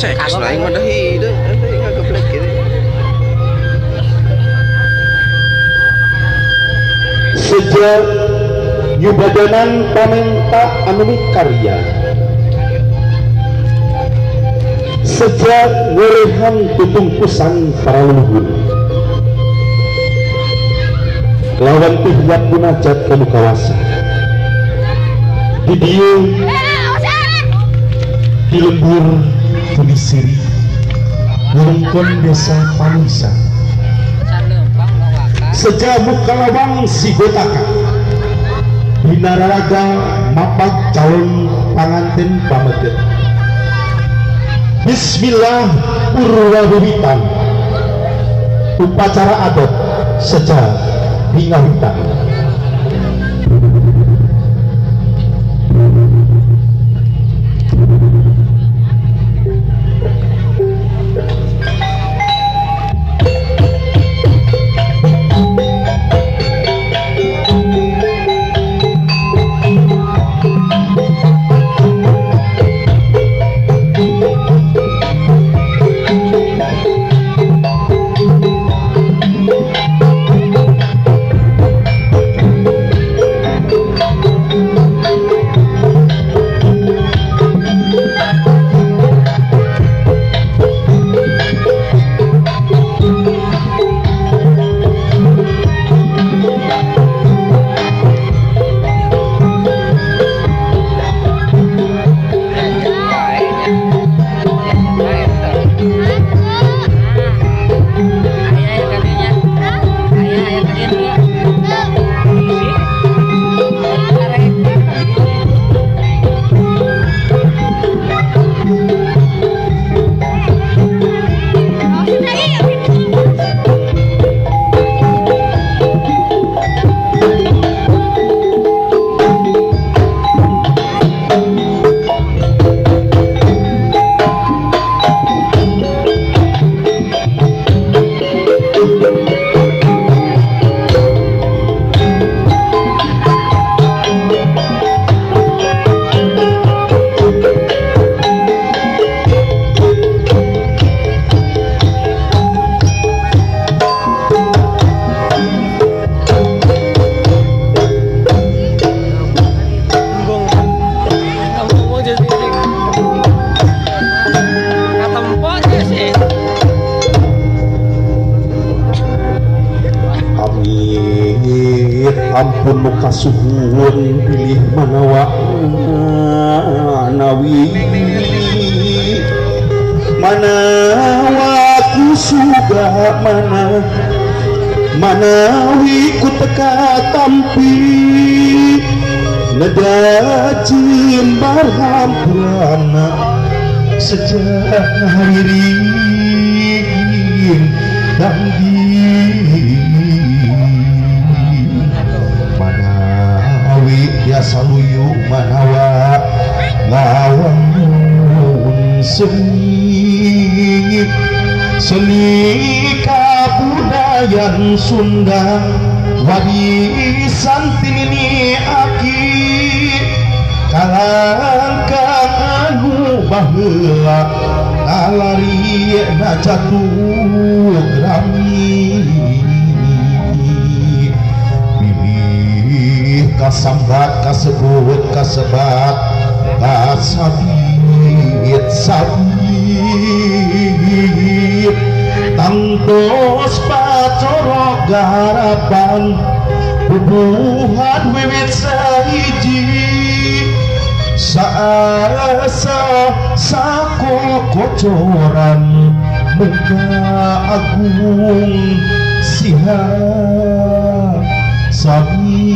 cek selain ada hidup nggak keplek gitu. Sejak nyubadanan pamenta anu karya, sejak werehan tutungkusan para leluhur, lawan pihak munajat kamu kawasa di dieu di lembur tulisiri wewengkon desa Panisa sejak Bukalawang si Gotaka binararaga mapag calon panganten pameget. Bismillah purwawiwitan upacara adat sejak pingawitan. Ampun muka suhun pilih manawa nawi manawa kusuga manawi ku teka tampi nedajim barhampurana sejak hariring dangdi biasa luyu manawa ngawang seni kabudayan Sunda warisan tinini aki kalangkang anu baheula kalari na jatuh grami kasambat kasebut kasebat kasabit sabit tangtos pacorok garapan bubuhan wiwit sahiji saasa sako kocoran muka agung siha sabi